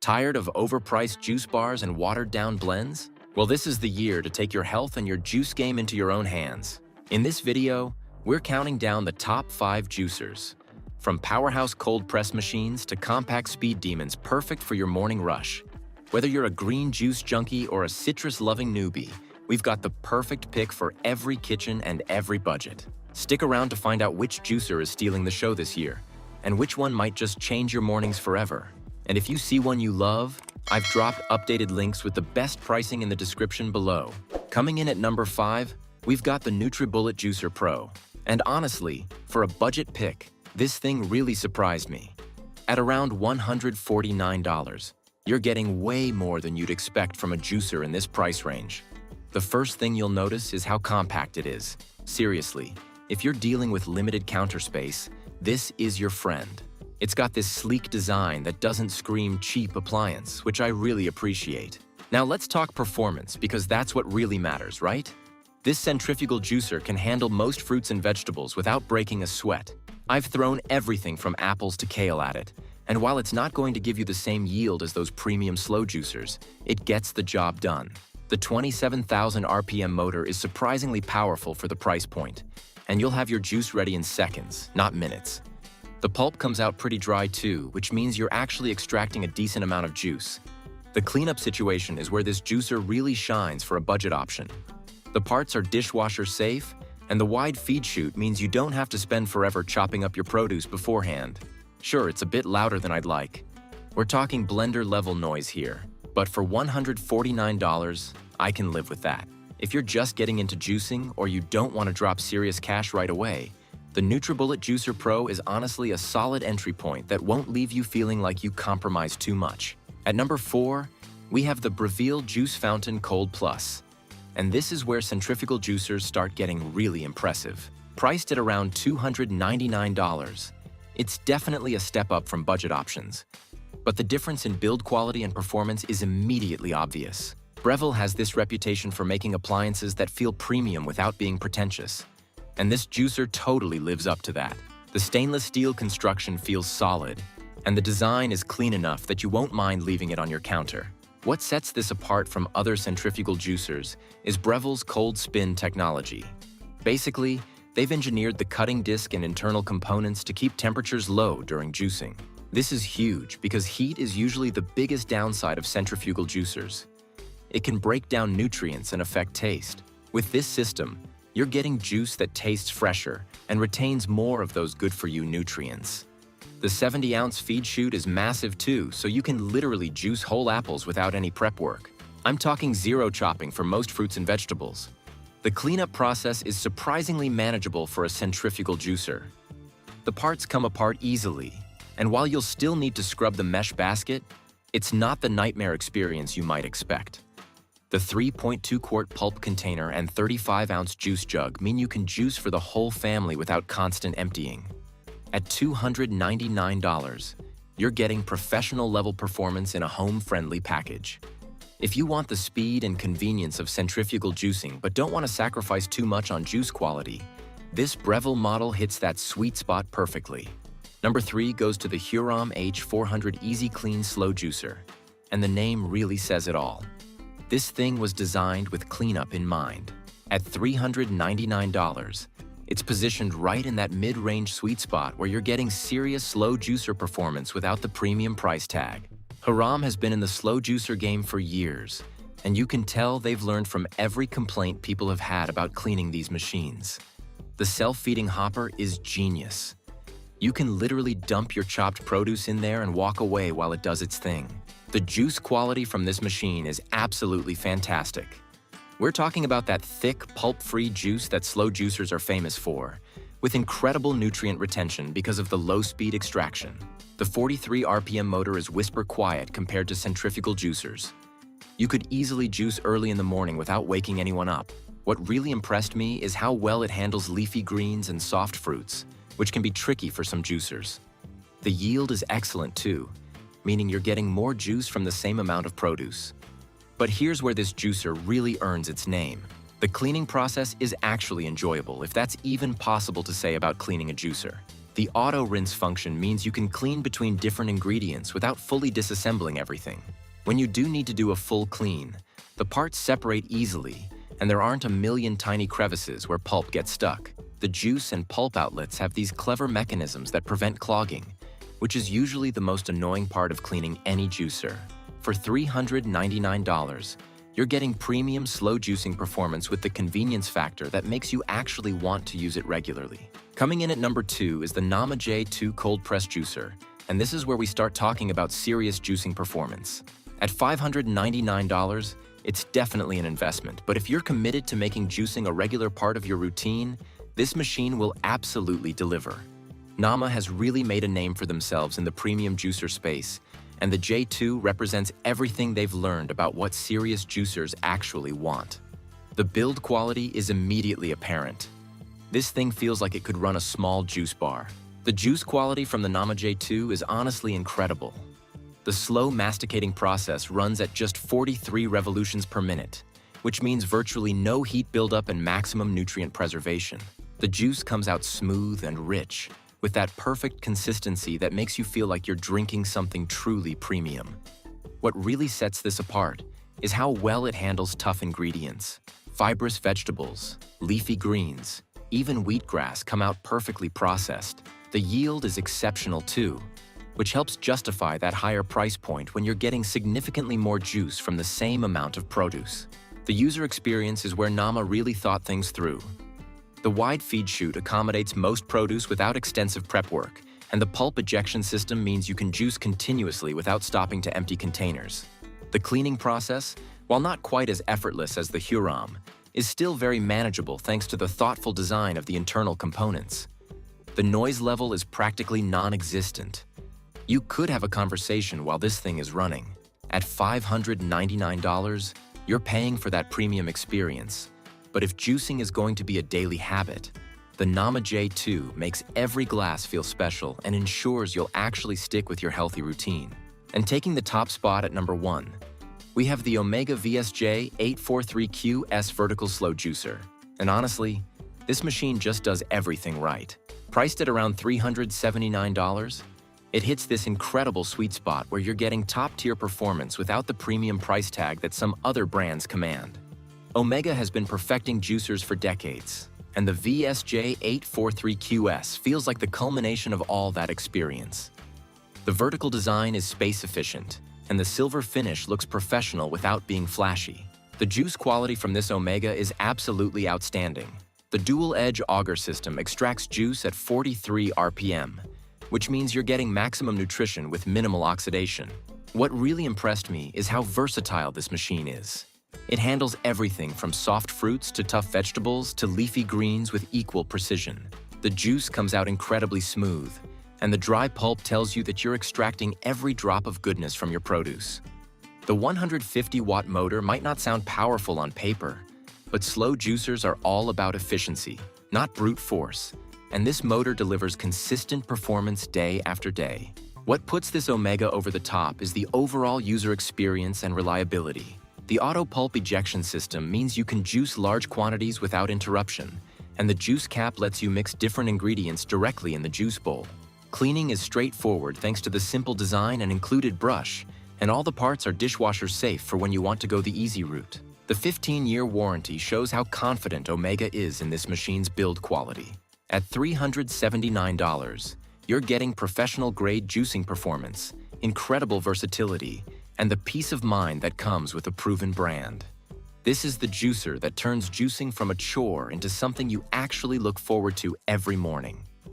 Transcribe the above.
Tired of overpriced juice bars and watered-down blends? Well, this is the year to take your health and your juice game into your own hands. In this video, we're counting down the top 5 juicers. From powerhouse cold press machines to compact speed demons perfect for your morning rush. Whether you're a green juice junkie or a citrus-loving newbie, we've got the perfect pick for every kitchen and every budget. Stick around to find out which juicer is stealing the show this year, and which one might just change your mornings forever. And if you see one you love, I've dropped updated links with the best pricing in the description below. Coming in at number 5, we've got the NutriBullet Juicer Pro. And honestly, for a budget pick, this thing really surprised me. At around $149, you're getting way more than you'd expect from a juicer in this price range. The first thing you'll notice is how compact it is. Seriously, if you're dealing with limited counter space, this is your friend. It's got this sleek design that doesn't scream cheap appliance, which I really appreciate. Now let's talk performance, because that's what really matters, right? This centrifugal juicer can handle most fruits and vegetables without breaking a sweat. I've thrown everything from apples to kale at it, and while it's not going to give you the same yield as those premium slow juicers, it gets the job done. The 27,000 RPM motor is surprisingly powerful for the price point, and you'll have your juice ready in seconds, not minutes. The pulp comes out pretty dry too, which means you're actually extracting a decent amount of juice. The cleanup situation is where this juicer really shines for a budget option. The parts are dishwasher safe, and the wide feed chute means you don't have to spend forever chopping up your produce beforehand. Sure, it's a bit louder than I'd like. We're talking blender-level noise here, but for $149, I can live with that. If you're just getting into juicing or you don't want to drop serious cash right away, the NutriBullet Juicer Pro is honestly a solid entry point that won't leave you feeling like you compromised too much. At number 4, we have the Breville Juice Fountain Cold Plus. And this is where centrifugal juicers start getting really impressive. Priced at around $299, it's definitely a step up from budget options. But the difference in build quality and performance is immediately obvious. Breville has this reputation for making appliances that feel premium without being pretentious. And this juicer totally lives up to that. The stainless steel construction feels solid, and the design is clean enough that you won't mind leaving it on your counter. What sets this apart from other centrifugal juicers is Breville's cold spin technology. Basically, they've engineered the cutting disc and internal components to keep temperatures low during juicing. This is huge because heat is usually the biggest downside of centrifugal juicers. It can break down nutrients and affect taste. With this system, you're getting juice that tastes fresher and retains more of those good-for-you nutrients. The 70-ounce feed chute is massive too, so you can literally juice whole apples without any prep work. I'm talking zero chopping for most fruits and vegetables. The cleanup process is surprisingly manageable for a centrifugal juicer. The parts come apart easily, and while you'll still need to scrub the mesh basket, it's not the nightmare experience you might expect. The 3.2-quart pulp container and 35-ounce juice jug mean you can juice for the whole family without constant emptying. At $299, you're getting professional-level performance in a home-friendly package. If you want the speed and convenience of centrifugal juicing but don't want to sacrifice too much on juice quality, this Breville model hits that sweet spot perfectly. Number 3 goes to the Hurom H400 Easy Clean Slow Juicer, and the name really says it all. This thing was designed with cleanup in mind. At $399, it's positioned right in that mid-range sweet spot where you're getting serious slow juicer performance without the premium price tag. Hurom has been in the slow juicer game for years, and you can tell they've learned from every complaint people have had about cleaning these machines. The self-feeding hopper is genius. You can literally dump your chopped produce in there and walk away while it does its thing. The juice quality from this machine is absolutely fantastic. We're talking about that thick, pulp-free juice that slow juicers are famous for, with incredible nutrient retention because of the low-speed extraction. The 43 RPM motor is whisper quiet compared to centrifugal juicers. You could easily juice early in the morning without waking anyone up. What really impressed me is how well it handles leafy greens and soft fruits, which can be tricky for some juicers. The yield is excellent too, meaning you're getting more juice from the same amount of produce. But here's where this juicer really earns its name. The cleaning process is actually enjoyable, if that's even possible to say about cleaning a juicer. The auto rinse function means you can clean between different ingredients without fully disassembling everything. When you do need to do a full clean, the parts separate easily, and there aren't a million tiny crevices where pulp gets stuck. The juice and pulp outlets have these clever mechanisms that prevent clogging, which is usually the most annoying part of cleaning any juicer. For $399, you're getting premium slow juicing performance with the convenience factor that makes you actually want to use it regularly. Coming in at number 2 is the Nama J2 Cold Press Juicer, and this is where we start talking about serious juicing performance. At $599, it's definitely an investment, but if you're committed to making juicing a regular part of your routine, this machine will absolutely deliver. Nama has really made a name for themselves in the premium juicer space, and the J2 represents everything they've learned about what serious juicers actually want. The build quality is immediately apparent. This thing feels like it could run a small juice bar. The juice quality from the Nama J2 is honestly incredible. The slow masticating process runs at just 43 revolutions per minute, which means virtually no heat buildup and maximum nutrient preservation. The juice comes out smooth and rich, with that perfect consistency that makes you feel like you're drinking something truly premium. What really sets this apart is how well it handles tough ingredients. Fibrous vegetables, leafy greens, even wheatgrass come out perfectly processed. The yield is exceptional too, which helps justify that higher price point when you're getting significantly more juice from the same amount of produce. The user experience is where Nama really thought things through. The wide feed chute accommodates most produce without extensive prep work, and the pulp ejection system means you can juice continuously without stopping to empty containers. The cleaning process, while not quite as effortless as the Hurom, is still very manageable thanks to the thoughtful design of the internal components. The noise level is practically non-existent. You could have a conversation while this thing is running. At $599, you're paying for that premium experience. But if juicing is going to be a daily habit, the Nama J2 makes every glass feel special and ensures you'll actually stick with your healthy routine. And taking the top spot at number 1, we have the Omega VSJ 843QS Vertical Slow Juicer. And honestly, this machine just does everything right. Priced at around $379, it hits this incredible sweet spot where you're getting top-tier performance without the premium price tag that some other brands command. Omega has been perfecting juicers for decades, and the VSJ 843QS feels like the culmination of all that experience. The vertical design is space-efficient, and the silver finish looks professional without being flashy. The juice quality from this Omega is absolutely outstanding. The dual-edge auger system extracts juice at 43 RPM, which means you're getting maximum nutrition with minimal oxidation. What really impressed me is how versatile this machine is. It handles everything from soft fruits to tough vegetables to leafy greens with equal precision. The juice comes out incredibly smooth, and the dry pulp tells you that you're extracting every drop of goodness from your produce. The 150-watt motor might not sound powerful on paper, but slow juicers are all about efficiency, not brute force, and this motor delivers consistent performance day after day. What puts this Omega over the top is the overall user experience and reliability. The auto pulp ejection system means you can juice large quantities without interruption, and the juice cap lets you mix different ingredients directly in the juice bowl. Cleaning is straightforward thanks to the simple design and included brush, and all the parts are dishwasher safe for when you want to go the easy route. The 15-year warranty shows how confident Omega is in this machine's build quality. At $379, you're getting professional-grade juicing performance, incredible versatility, and the peace of mind that comes with a proven brand. This is the juicer that turns juicing from a chore into something you actually look forward to every morning.